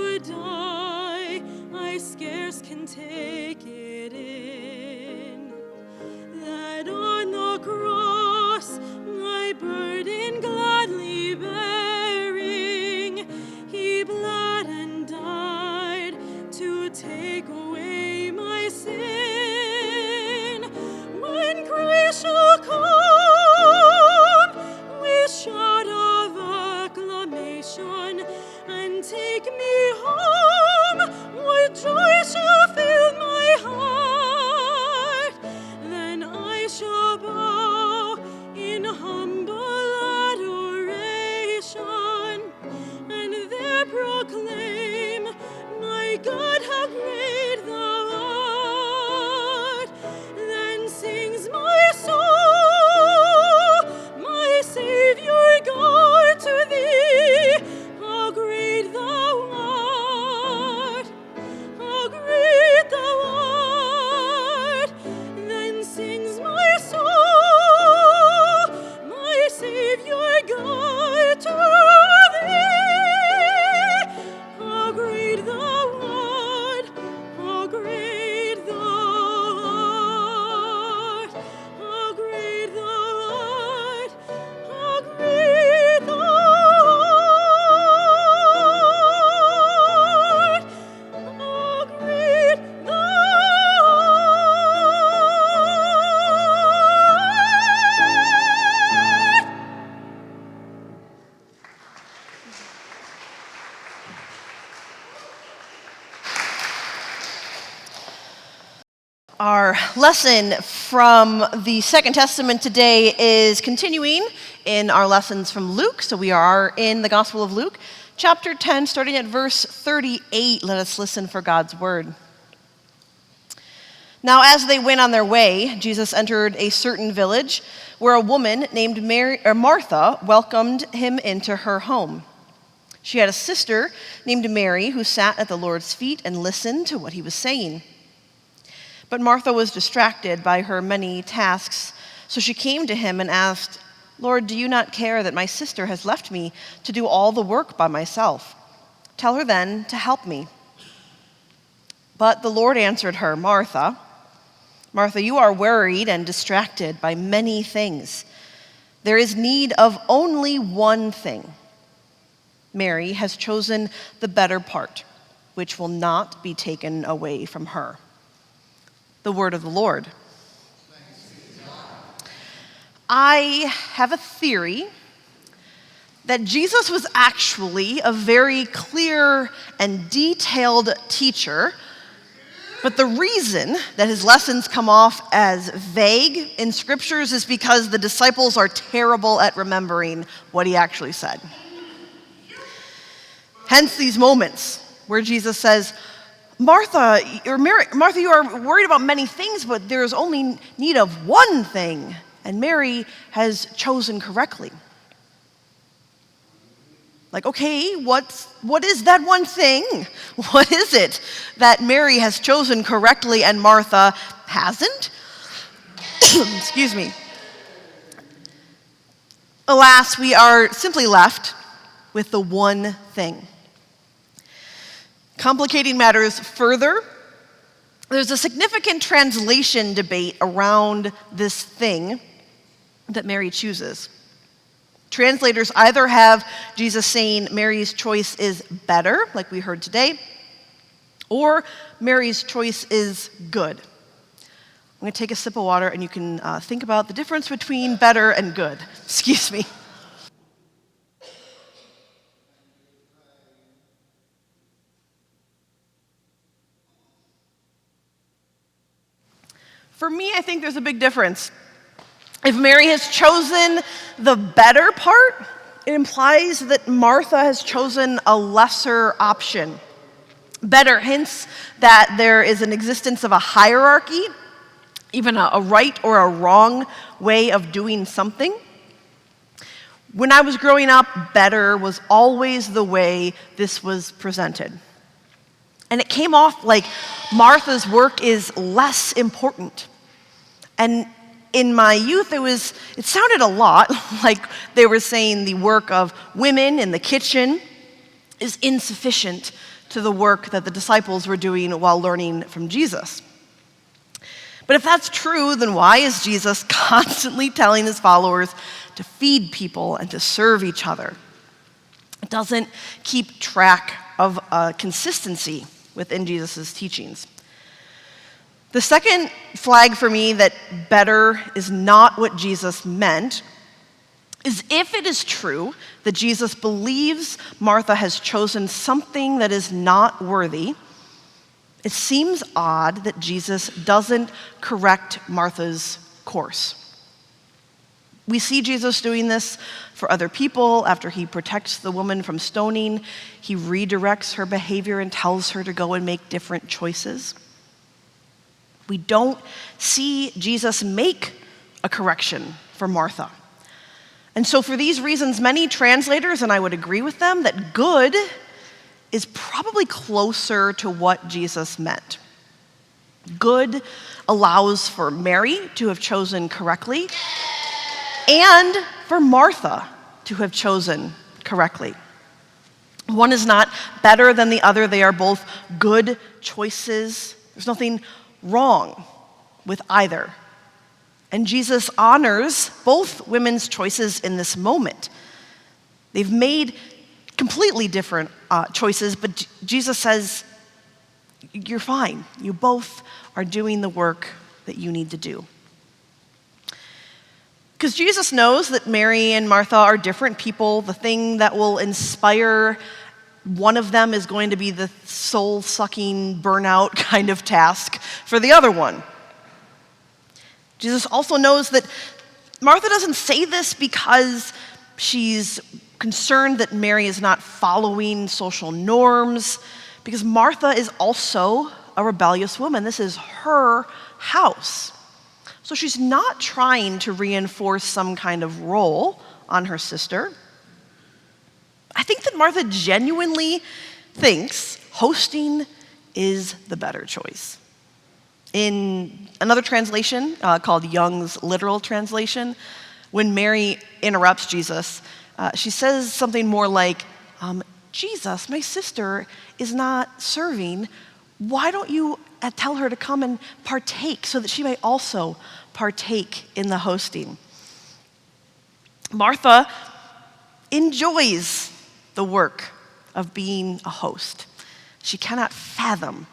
to die, I scarce can take it in, that on the cross, my burden gladly bearing, he bled and died to take away my sin. When Christ shall come with shout of acclamation and take me home, with joy shall fill my heart, then I shall bow in humble adoration and there proclaim, my God, how great thou art. Then sings my soul, my Savior God, to thee, how great thou art, how great thou art. Then sings my soul, my Savior God, to thee, how great thou art, how great thou art, how great thou art, how great thou art, how great thou art. Our lesson from the Second Testament today is continuing in our lessons from Luke. So we are in the Gospel of Luke, chapter 10, starting at verse 38. Let us listen for God's word. Now, as they went on their way, Jesus entered a certain village where a woman named Martha welcomed him into her home. She had a sister named Mary who sat at the Lord's feet and listened to what he was saying. But Martha was distracted by her many tasks, so she came to him and asked, "Lord, do you not care that my sister has left me to do all the work by myself? Tell her then to help me." But the Lord answered her, "Martha, Martha, you are worried and distracted by many things. There is need of only one thing. Mary has chosen the better part, which will not be taken away from her." The word of the Lord. I have a theory that Jesus was actually a very clear and detailed teacher, but the reason that his lessons come off as vague in scriptures is because the disciples are terrible at remembering what he actually said. Hence these moments where Jesus says, Martha, you are worried about many things, but there is only need of one thing, and Mary has chosen correctly. Like, okay, what is that one thing? What is it that Mary has chosen correctly and Martha hasn't? Excuse me. Alas, we are simply left with the one thing. Complicating matters further, there's a significant translation debate around this thing that Mary chooses. Translators either have Jesus saying Mary's choice is better, like we heard today, or Mary's choice is good. I'm going to take a sip of water and you can think about the difference between better and good. Excuse me. For me, I think there's a big difference. If Mary has chosen the better part, it implies that Martha has chosen a lesser option. Better hints that there is an existence of a hierarchy, even a right or a wrong way of doing something. When I was growing up, better was always the way this was presented. And it came off like Martha's work is less important. And in my youth, it sounded a lot like they were saying the work of women in the kitchen is insufficient to the work that the disciples were doing while learning from Jesus. But if that's true, then why is Jesus constantly telling his followers to feed people and to serve each other? It doesn't keep track of consistency within Jesus' teachings. The second flag for me that better is not what Jesus meant is if it is true that Jesus believes Martha has chosen something that is not worthy, it seems odd that Jesus doesn't correct Martha's course. We see Jesus doing this for other people. After he protects the woman from stoning, he redirects her behavior and tells her to go and make different choices. We don't see Jesus make a correction for Martha. And so for these reasons, many translators, and I would agree with them, that good is probably closer to what Jesus meant. Good allows for Mary to have chosen correctly and for Martha to have chosen correctly. One is not better than the other. They are both good choices. There's nothing wrong with either. And Jesus honors both women's choices in this moment. They've made completely different choices, but Jesus says, you're fine. You both are doing the work that you need to do. Because Jesus knows that Mary and Martha are different people. The thing that will inspire one of them is going to be the soul-sucking, burnout kind of task for the other one. Jesus also knows that Martha doesn't say this because she's concerned that Mary is not following social norms, because Martha is also a rebellious woman. This is her house. So she's not trying to reinforce some kind of role on her sister. I think that Martha genuinely thinks hosting is the better choice. In another translation called Young's Literal Translation, when Mary interrupts Jesus, she says something more like, Jesus, my sister is not serving. Why don't you tell her to come and partake so that she may also partake in the hosting? Martha enjoys the work of being a host. She cannot fathom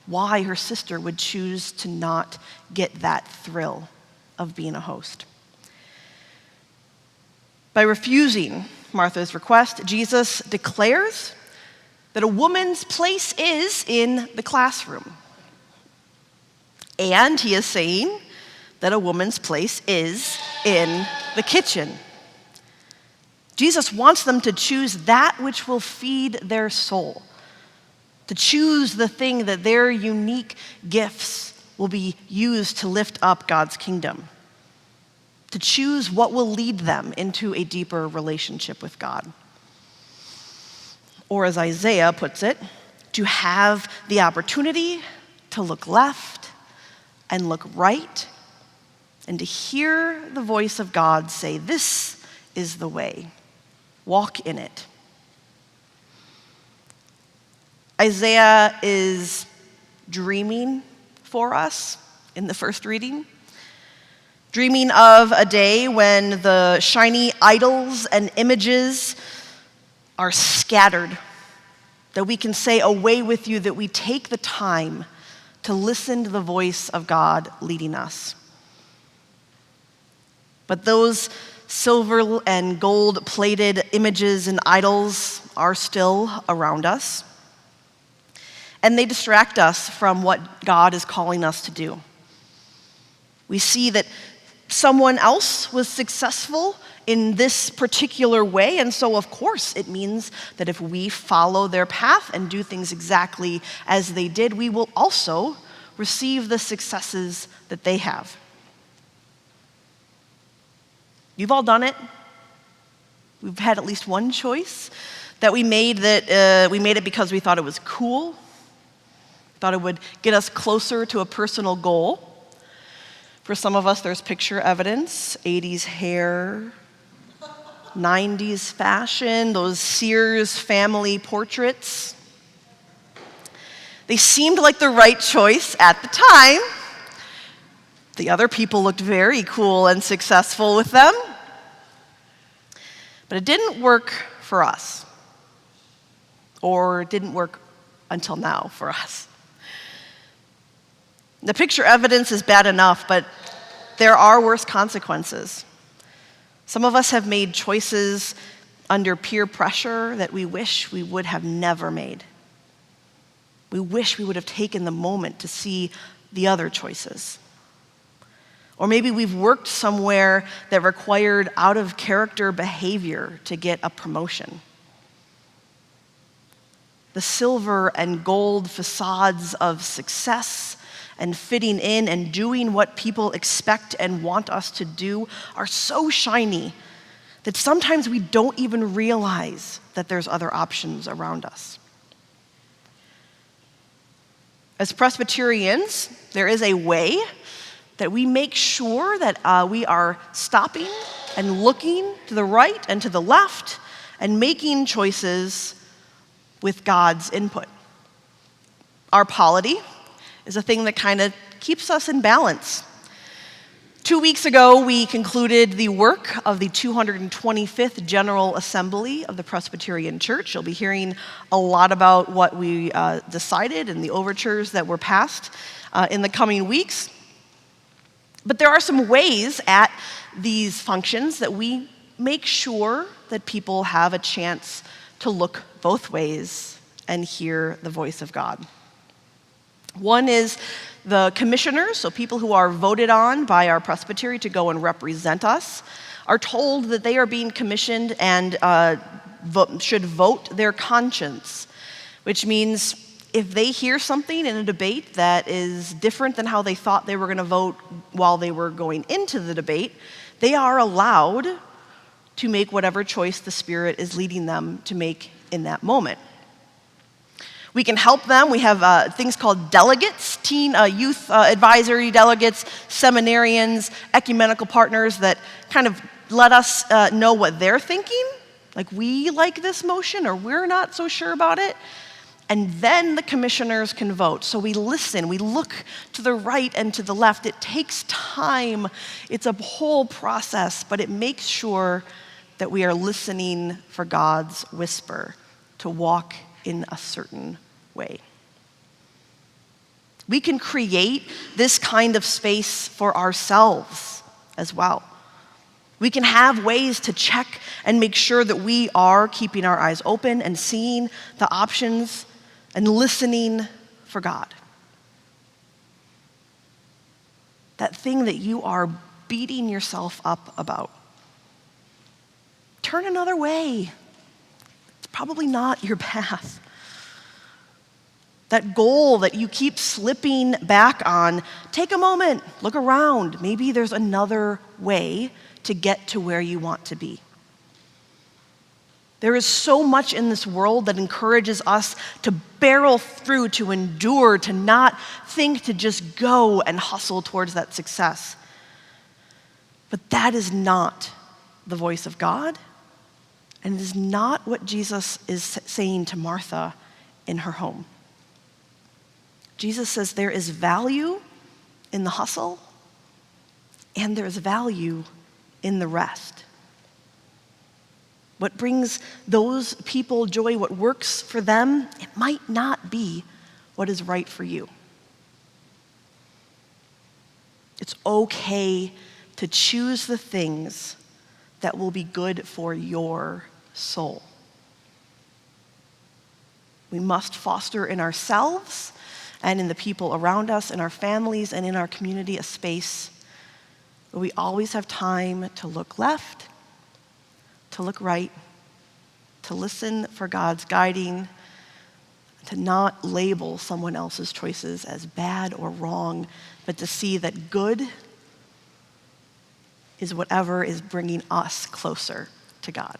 why her sister would choose to not get that thrill of being a host. By refusing Martha's request, Jesus declares that a woman's place is in the classroom. And he is saying that a woman's place is in the kitchen. Jesus wants them to choose that which will feed their soul, to choose the thing that their unique gifts will be used to lift up God's kingdom, to choose what will lead them into a deeper relationship with God. Or as Isaiah puts it, to have the opportunity to look left and look right and to hear the voice of God say, "This is the way, walk in it." Isaiah is dreaming for us in the first reading, dreaming of a day when the shiny idols and images are scattered, that we can say, "Away with you," that we take the time to listen to the voice of God leading us. But those silver and gold plated images and idols are still around us. And they distract us from what God is calling us to do. We see that someone else was successful in this particular way, and so of course it means that if we follow their path and do things exactly as they did, we will also receive the successes that they have. You've all done it. We've had at least one choice that we made it because we thought it was cool. Thought it would get us closer to a personal goal. For some of us, there's picture evidence, 80s hair, 90s fashion, those Sears family portraits. They seemed like the right choice at the time. The other people looked very cool and successful with them. But it didn't work for us. Or it didn't work until now for us. The picture evidence is bad enough, but there are worse consequences. Some of us have made choices under peer pressure that we wish we would have never made. We wish we would have taken the moment to see the other choices. Or maybe we've worked somewhere that required out-of-character behavior to get a promotion. The silver and gold facades of success and fitting in and doing what people expect and want us to do are so shiny that sometimes we don't even realize that there's other options around us. As Presbyterians, there is a way that we make sure that we are stopping and looking to the right and to the left and making choices with God's input. Our polity is a thing that kind of keeps us in balance. 2 weeks ago, we concluded the work of the 225th General Assembly of the Presbyterian Church. You'll be hearing a lot about what we decided and the overtures that were passed in the coming weeks. But there are some ways at these functions that we make sure that people have a chance to look both ways and hear the voice of God. One is the commissioners, so people who are voted on by our presbytery to go and represent us, are told that they are being commissioned and should vote their conscience, which means if they hear something in a debate that is different than how they thought they were going to vote while they were going into the debate, they are allowed to make whatever choice the Spirit is leading them to make in that moment. We can help them. We have things called delegates, teen youth advisory delegates, seminarians, ecumenical partners that kind of let us know what they're thinking. Like, we like this motion or we're not so sure about it. And then the commissioners can vote. So we listen, we look to the right and to the left. It takes time. It's a whole process, but it makes sure that we are listening for God's whisper to walk in a certain way. We can create this kind of space for ourselves as well. We can have ways to check and make sure that we are keeping our eyes open and seeing the options and listening for God. That thing that you are beating yourself up about. Turn another way. It's probably not your path. That goal that you keep slipping back on, take a moment, look around. Maybe there's another way to get to where you want to be. There is so much in this world that encourages us to barrel through, to endure, to not think, to just go and hustle towards that success. But that is not the voice of God, and it is not what Jesus is saying to Martha in her home. Jesus says there is value in the hustle, and there is value in the rest. What brings those people joy, what works for them, it might not be what is right for you. It's okay to choose the things that will be good for your soul. We must foster in ourselves and in the people around us, in our families and in our community, a space where we always have time to look left, to look right, to listen for God's guiding, to not label someone else's choices as bad or wrong, but to see that good is whatever is bringing us closer to God.